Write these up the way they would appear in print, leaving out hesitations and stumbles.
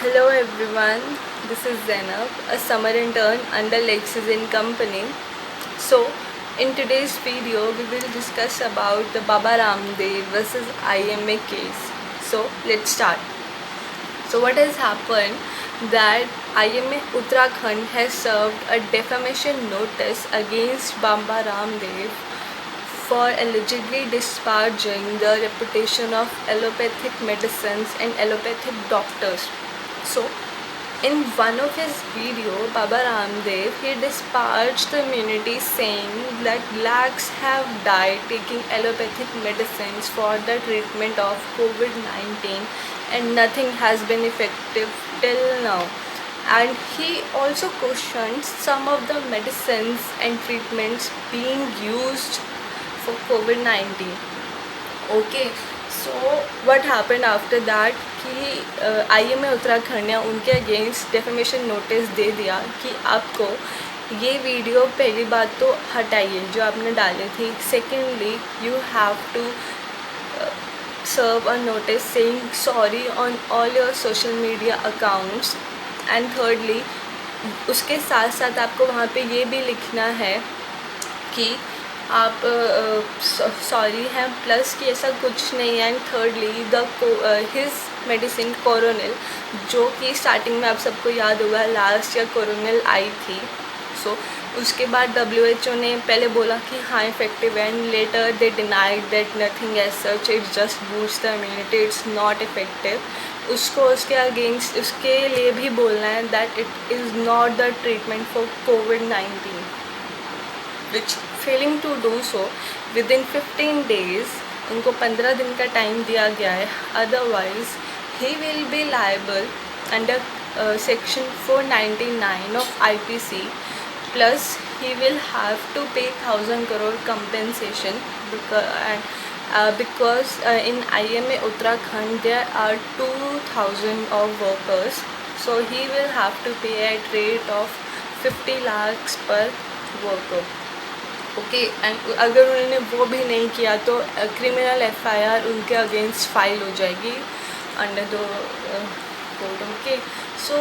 Hello everyone, this is Zainab, a summer intern under Lexis & Company. So, in today's video, we will discuss about the Baba Ramdev versus IMA case. So, let's start. So, what has happened that IMA Uttarakhand has served a defamation notice against Baba Ramdev for allegedly disparaging the reputation of allopathic medicines and allopathic doctors. So, in one of his video, Baba Ramdev, he disparaged the community saying that lakhs have died taking allopathic medicines for the treatment of COVID-19 and nothing has been effective till now. And he also questioned some of the medicines and treatments being used for COVID-19. Okay, so what happened after that कि IMA Uttarakhand ने उनके against defamation notice दे दिया कि आपको ये video पहली बात तो हटाइए जो आपने डाली थी. Secondly you have to serve a notice saying sorry on all your social media accounts. And thirdly उसके साथ साथ आपको वहाँ पे ये भी लिखना है कि आप सॉरी हैं प्लस कि ऐसा कुछ नहीं है. And thirdly the his medicine Coronil जो कि स्टार्टिंग में आप सबको याद होगा लास्ट ईयर कोरोनिल आई थी. सो उसके बाद WHO ने पहले बोला कि हाँ इफ़ेक्टिव है and later they denied that nothing as such, it just boost the immunity, it's not effective. उसको उसके अगेंस्ट उसके लिए भी बोलना है that it is not the treatment for COVID-19 which failing to do so within 15 days. उनको 15 दिन का टाइम दिया गया है, otherwise he will be liable under section 499 of IPC. Plus he will have to pay 1,000 crore compensation because in IMA Uttarakhand there are 2,000 of workers, so he will have to pay at rate of 50 lakhs per worker. Okay and अगर उन्होंने वो भी नहीं किया तो criminal FIR उनके against file हो जाएगी under the court. Okay, so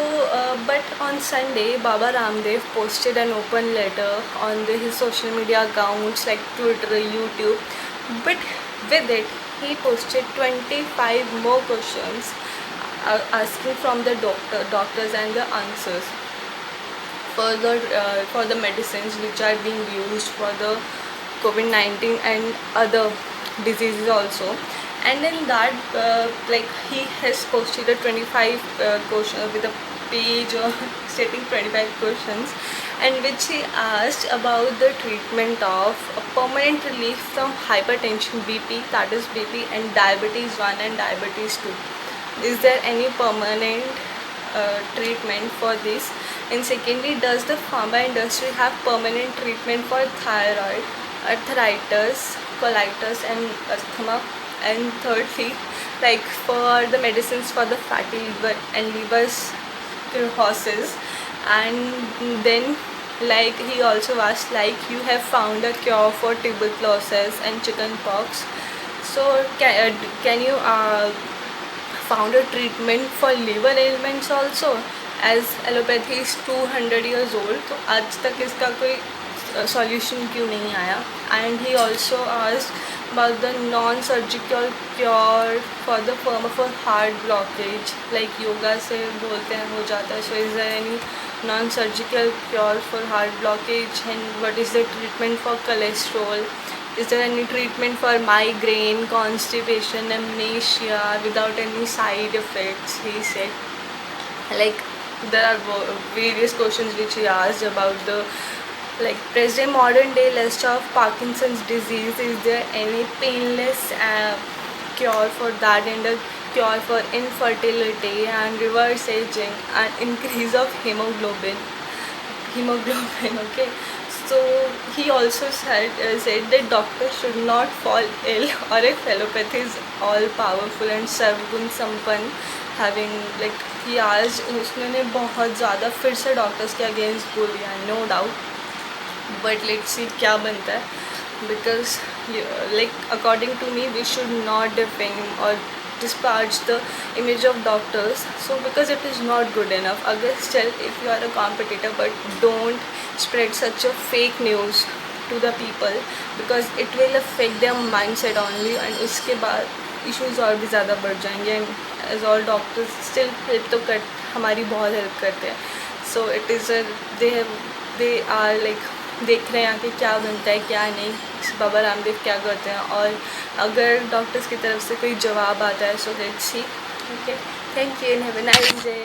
but on Sunday Baba Ramdev posted an open letter on his social media accounts like Twitter, YouTube, but with it he posted 25 more questions asking from the doctors and the answers for the medicines which are being used for the COVID-19 and other diseases also. And in that like he has posted a 25 question with a page stating 25 questions, and which he asked about the treatment of a permanent relief from hypertension, BP, that is BP, and diabetes 1 and diabetes 2. Is there any permanent treatment for this? And secondly, does the pharma industry have permanent treatment for thyroid, arthritis, colitis and asthma? And thirdly, like for the medicines for the fatty liver and liver cirrhosis. And then like he also asked like you have found a cure for tuberculosis and chickenpox, so can you found a treatment for liver ailments also, as allopathy is 200 years old, तो आज तक इसका कोई solution क्यों नहीं आया. And he also asked about the non-surgical cure for the form of a heart blockage, like yoga से बोलते हैं हो जाता है. So is there any non-surgical cure for heart blockage, and what is the treatment for cholesterol? Is there any treatment for migraine, constipation, amnesia without any side effects? He said, like there are various questions which he asked about the like present modern day list of Parkinson's disease. Is there any painless cure for that, and a cure for infertility and reverse aging and increase of hemoglobin? Okay, so he also said that doctors should not fall ill, or if allopathy is all powerful and सर्वगुण संपन्न, having like he asked, उसने बहुत ज़्यादा फिर से doctors के against बोल दिया, no doubt. But let's see क्या बनता है, because like according to me we should not defame or disparage the image of doctors. So because it is not good enough, अगर still if you are a competitor, but don't spread such a fake news to the people because it will affect their mindset only, and उसके बाद issues और भी ज़्यादा बढ़ जाएंगे. And as all doctors still help तो कर हमारी बहुत हेल्प करते हैं. So it is a they are like देख रहे हैं आगे क्या बनता है क्या नहीं, बाबा रामदेव क्या करते हैं, और अगर डॉक्टर्स की तरफ से कोई जवाब आता है. So let's see. Okay, thank you and have a nice day.